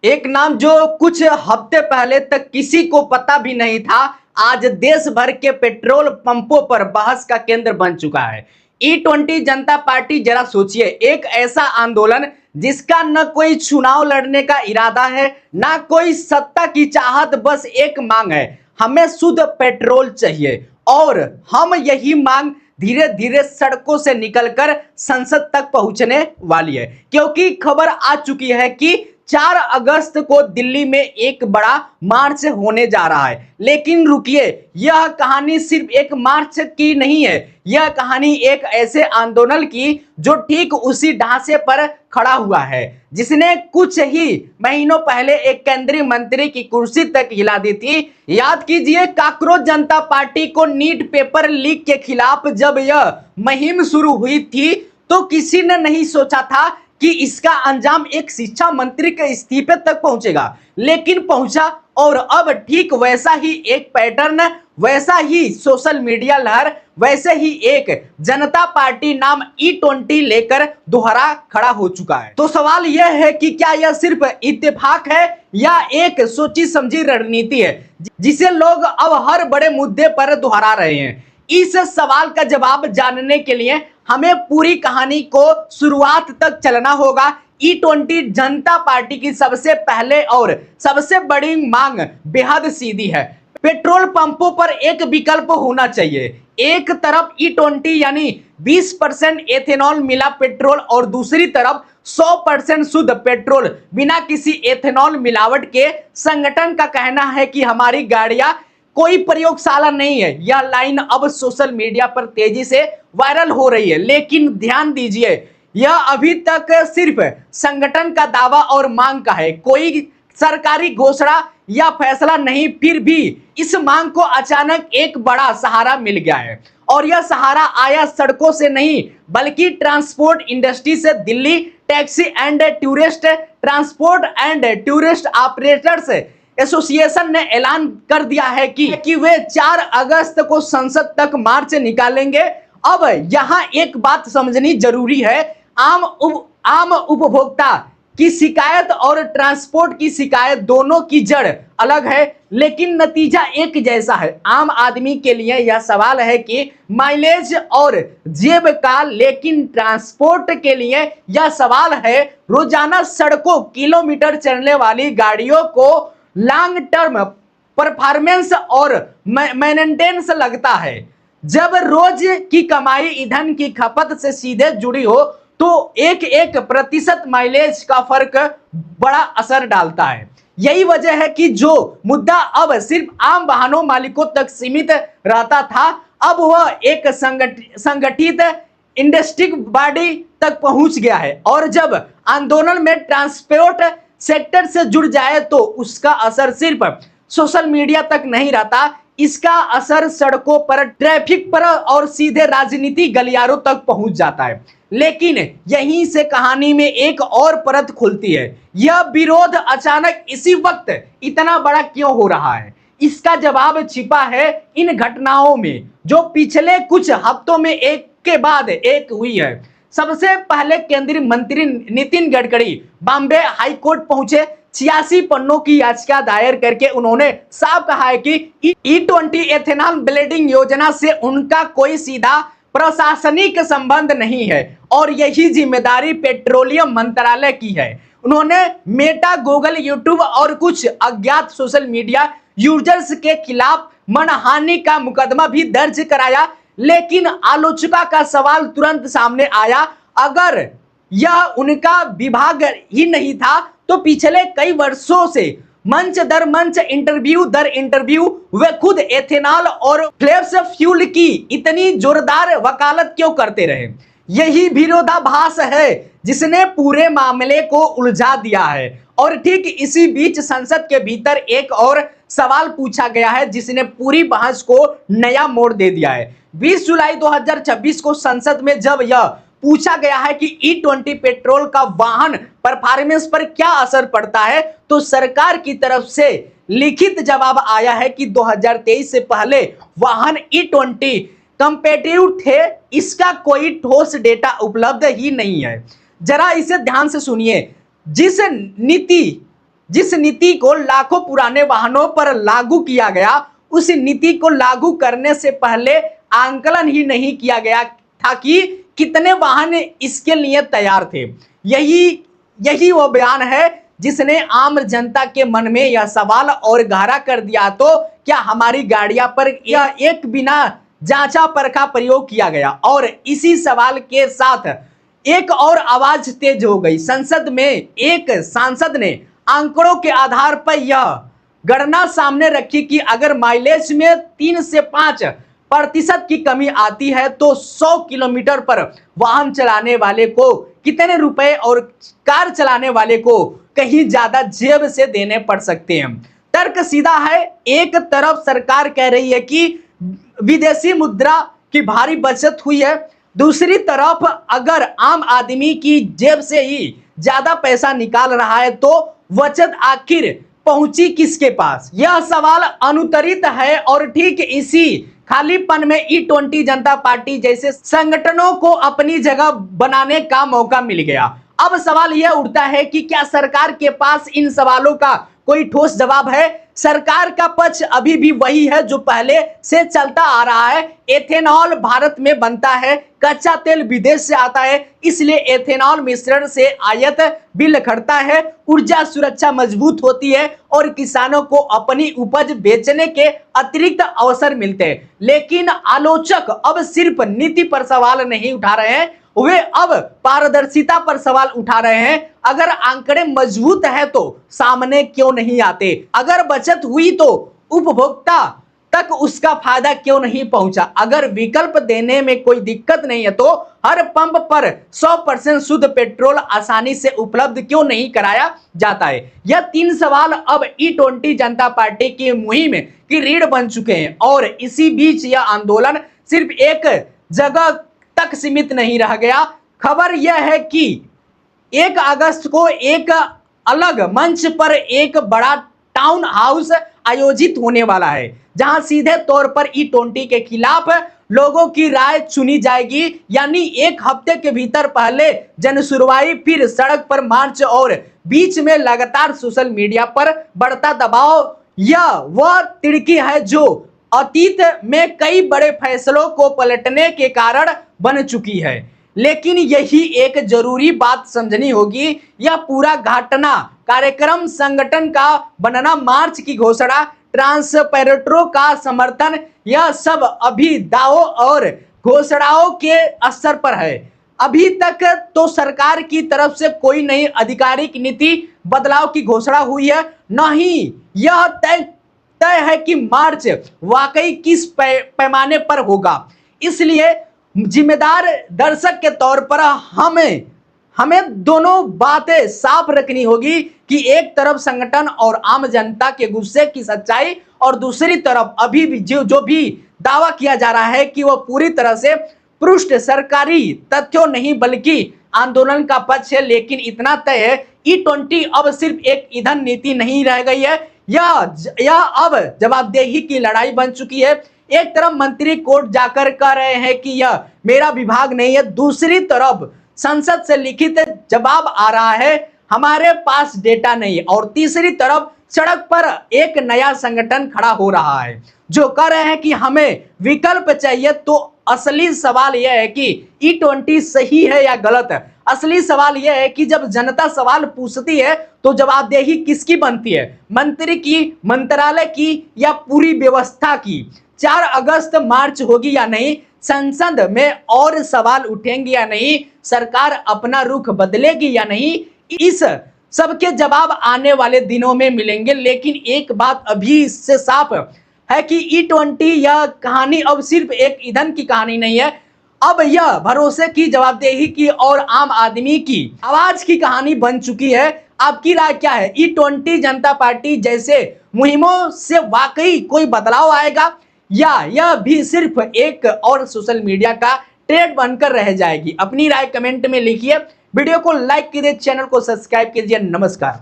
एक नाम जो कुछ हफ्ते पहले तक किसी को पता भी नहीं था, आज देश भर के पेट्रोल पंपों पर बहस का केंद्र बन चुका है। E20 जनता पार्टी, जरा सोचिए, एक ऐसा आंदोलन जिसका न कोई चुनाव लड़ने का इरादा है, ना कोई सत्ता की चाहत, बस एक मांग है, हमें शुद्ध पेट्रोल चाहिए। और हम यही मांग धीरे धीरे सड़कों से निकलकर संसद तक पहुंचने वाली है, क्योंकि खबर आ चुकी है कि 4 अगस्त को दिल्ली में एक बड़ा मार्च होने जा रहा है। लेकिन रुकिए, यह कहानी सिर्फ एक मार्च की नहीं है, यह कहानी एक ऐसे आंदोलन की जो ठीक उसी ढांचे पर खड़ा हुआ है जिसने कुछ ही महीनों पहले एक केंद्रीय मंत्री की कुर्सी तक हिला दी थी। याद कीजिए, काकरोच जनता पार्टी को नीट पेपर लीक के खिलाफ जब यह मुहिम शुरू हुई थी तो किसी ने नहीं सोचा था कि इसका अंजाम एक शिक्षा मंत्री के इस्तीफे तक पहुंचेगा, लेकिन पहुंचा। और अब ठीक वैसा ही एक पैटर्न, वैसा ही सोशल मीडिया लहर, वैसे ही एक जनता पार्टी नाम E20 लेकर दोहरा खड़ा हो चुका है। तो सवाल यह है कि क्या यह सिर्फ इत्तेफाक है या एक सोची समझी रणनीति है जिसे लोग अब हर बड़े मुद्दे पर दोहरा रहे हैं। इस सवाल का जवाब जानने के लिए हमें पूरी कहानी को शुरुआत तक चलना होगा। E20 जनता पार्टी की सबसे पहले और सबसे बड़ी मांग बेहद सीधी है, पेट्रोल पंपों पर एक विकल्प होना चाहिए। एक तरफ E20 यानी 20% एथेनॉल मिला पेट्रोल और दूसरी तरफ 100% शुद्ध पेट्रोल बिना किसी एथेनॉल मिलावट के संगठन का कहना है कि हमारी गाड़ियां कोई प्रयोगशाला नहीं है। यह लाइन अब सोशल मीडिया पर तेजी से वायरल हो रही है, लेकिन ध्यान दीजिए, यह अभी तक सिर्फ संगठन का दावा और मांग का है, कोई सरकारी घोषणा या फैसला नहीं। फिर भी इस मांग को अचानक एक बड़ा सहारा मिल गया है, और यह सहारा आया सड़कों से नहीं बल्कि ट्रांसपोर्ट इंडस्ट्री से। Delhi taxi and tourist transport and tourist operators association ने ऐलान कर दिया है कि वे 4 अगस्त को संसद तक मार्च निकालेंगे। अब यहां एक बात समझनी जरूरी है, आम उपभोक्ता की शिकायत और ट्रांसपोर्ट की शिकायत दोनों की जड़ अलग है, लेकिन नतीजा एक जैसा है। आम आदमी के लिए यह सवाल है कि माइलेज और जेब का, लेकिन ट्रांसपोर्ट के लिए यह सवाल है रोजाना सड़कों किलोमीटर चलने वाली गाड़ियों को लॉन्ग टर्म परफॉर्मेंस और मेंटेनेंस लगता है। जब रोज की कमाई ईंधन की खपत से सीधे जुड़ी हो तो एक प्रतिशत माइलेज का फर्क बड़ा असर डालता है। यही वजह है कि जो मुद्दा अब सिर्फ आम वाहनों मालिकों तक सीमित रहता था, अब वह एक संगठित इंडस्ट्री बॉडी तक पहुंच गया है। और जब आंदोलन में ट्रांसपोर्ट सेक्टर से जुड़ जाए तो उसका असर सिर्फ सोशल मीडिया तक नहीं रहता, इसका असर सड़कों पर, ट्रैफिक पर और सीधे राजनीति गलियारों तक पहुंच जाता है। लेकिन यहीं से कहानी में एक और परत खुलती है, यह विरोध अचानक इसी वक्त इतना बड़ा क्यों हो रहा है? इसका जवाब छिपा है इन घटनाओं में जो पिछले कुछ हफ्तों में एक के बाद एक हुई है। सबसे पहले केंद्रीय मंत्री नितिन गडकरी बॉम्बे हाई कोर्ट पहुंचे। 86 पन्नों की याचिका दायर करके उन्होंने साफ कहा है कि E20 एथेनॉल ब्लेंडिंग योजना से उनका कोई सीधा प्रशासनिक संबंध नहीं है और यही जिम्मेदारी पेट्रोलियम मंत्रालय की है। उन्होंने मेटा, गूगल, यूट्यूब और कुछ अज्ञात सोशल मीडिया यूजर्स के खिलाफ मानहानि का मुकदमा भी दर्ज कराया। लेकिन आलोचका का सवाल तुरंत सामने आया, अगर यह उनका विभाग ही नहीं था तो पिछले कई वर्षों से मंच दर मंच, इंटरव्यू दर इंटरव्यू वे खुद एथेनॉल और फ्लेक्स फ्यूल की इतनी जोरदार वकालत क्यों करते रहे? यही विरोधाभास है जिसने पूरे मामले को उलझा दिया है। और ठीक इसी बीच संसद के भीतर एक और सवाल पूछा गया है जिसने पूरी बहस को नया मोड़ दे दिया है। 20 जुलाई 2026 को संसद में जब यह पूछा गया है कि E20 पेट्रोल का वाहन परफॉर्मेंस पर क्या असर पड़ता है, तो सरकार की तरफ से लिखित जवाब आया है कि 2023 से पहले वाहन E20 कंपेटिटिव थे, इसका कोई ठोस डेटा उपलब्ध ही नहीं है। जरा इसे ध्यान से सुनिए, जिस नीति को लाखों पुराने वाहनों पर लागू किया गया, उस नीति को लागू करने से पहले आंकलन ही नहीं किया गया था कि कितने वाहन इसके लिए तैयार थे। यही वो बयान है जिसने आम जनता के मन में यह सवाल और गहरा कर दिया, तो क्या हमारी गाड़ियां पर यह एक बिना जांचा परखा प्रयोग किया गया। और इसी सवाल के साथ एक और आवाज तेज हो गई। संसद में एक सांसद ने आंकड़ों के आधार पर यह गणना सामने रखी कि अगर माइलेज में 3 से 5% की कमी आती है तो 100 किलोमीटर पर वाहन चलाने वाले को कितने रुपए और कार चलाने वाले को कहीं ज्यादा जेब से देने पड़ सकते हैं। तर्क सीधा है, एक तरफ सरकार कह रही है कि विदेशी मुद्रा की भारी बचत हुई है, दूसरी तरफ अगर आम आदमी की जेब से ही ज्यादा पैसा निकाल रहा है तो बचत आखिर पहुंची किसके पास। यह सवाल अनुत्तरित है और ठीक इसी खालीपन में E20 जनता पार्टी जैसे संगठनों को अपनी जगह बनाने का मौका मिल गया। अब सवाल यह उठता है कि क्या सरकार के पास इन सवालों का कोई ठोस जवाब है। सरकार का पक्ष अभी भी वही है जो पहले से चलता आ रहा है। एथेनॉल भारत में बनता है, कच्चा तेल विदेश से आता है, इसलिए एथेनॉल मिश्रण से आयात बिल खड़ता है, ऊर्जा सुरक्षा मजबूत होती है और किसानों को अपनी उपज बेचने के अतिरिक्त अवसर मिलते हैं। लेकिन आलोचक अब सिर्फ नीति पर सवाल नहीं उठा रहे हैं, वे अब पारदर्शिता पर सवाल उठा रहे हैं। अगर आंकड़े मजबूत है तो सामने क्यों नहीं आते। अगर बचत हुई तो उपभोक्ता तक उसका फायदा क्यों नहीं पहुंचा। अगर विकल्प देने में कोई दिक्कत नहीं है तो हर पंप पर 100% शुद्ध पेट्रोल आसानी से उपलब्ध क्यों नहीं कराया जाता है। यह 3 सवाल अब E20 जनता पार्टी की मुहिम की रीढ़ बन चुके हैं और इसी बीच यह आंदोलन सिर्फ एक जगह तक सीमित नहीं रह गया। खबर यह है कि 1 अगस्त को एक अलग मंच पर एक बड़ा टाउन हाउस आयोजित होने वाला है, जहां सीधे तौर पर E20 के खिलाफ लोगों की राय चुनी जाएगी। यानी 1 हफ्ते के भीतर पहले जनसुनवाई, फिर सड़क पर मार्च और बीच में लगातार सोशल मीडिया पर बढ़ता दबाव। यह वह तिड़की है जो अतीत में कई बड़े फैसलों को पलटने के कारण बन चुकी है। लेकिन यही एक जरूरी बात समझनी होगी, यह पूरा घटना कार्यक्रम, संगठन का बनना, मार्च की घोषणा, ट्रांसपेरेंटों का समर्थन, यह सब अभी दावों और घोषणाओं के स्तर पर है। अभी तक तो सरकार की तरफ से कोई नई आधिकारिक नीति बदलाव की घोषणा हुई है, न ही यह तय है कि मार्च वाकई किस पैमाने पर होगा। इसलिए जिम्मेदार दर्शक के तौर पर हमें दोनों बातें साफ रखनी होगी कि एक तरफ संगठन और आम जनता के गुस्से की सच्चाई और दूसरी तरफ अभी भी जो भी दावा किया जा रहा है कि वह पूरी तरह से पृष्ठ सरकारी तथ्यों नहीं बल्कि आंदोलन का पक्ष है। लेकिन इतना तय है, E20 अब सिर्फ एक ईंधन नीति नहीं रह गई है, यह अब जवाबदेही की लड़ाई बन चुकी है। एक तरफ मंत्री कोर्ट जाकर कह रहे हैं कि यह मेरा विभाग नहीं है, दूसरी तरफ संसद से लिखित जवाब आ रहा है हमारे पास डेटा नहीं है, और तीसरी तरफ सड़क पर एक नया संगठन खड़ा हो रहा है जो कह रहे हैं कि हमें विकल्प चाहिए। तो असली सवाल यह है कि E20 सही है या गलत है। असली सवाल यह है कि जब जनता सवाल पूछती है तो जवाबदेही किसकी बनती है, मंत्री की, मंत्रालय की या पूरी व्यवस्था की। 4 अगस्त मार्च होगी या नहीं, संसद में और सवाल उठेंगे या नहीं, सरकार अपना रुख बदलेगी या नहीं, इस सबके जवाब आने वाले दिनों में मिलेंगे। लेकिन एक बात अभी इससे साफ है कि E20 यह कहानी अब सिर्फ एक ईंधन की कहानी नहीं है, अब यह भरोसे की, जवाबदेही की और आम आदमी की आवाज की कहानी बन चुकी है। आपकी राय क्या है? E20 जनता पार्टी जैसे मुहिमों से वाकई कोई बदलाव आएगा या यह भी सिर्फ एक और सोशल मीडिया का ट्रेंड बनकर रह जाएगी? अपनी राय कमेंट में लिखिए, वीडियो को लाइक कीजिए, चैनल को सब्सक्राइब कीजिए। नमस्कार।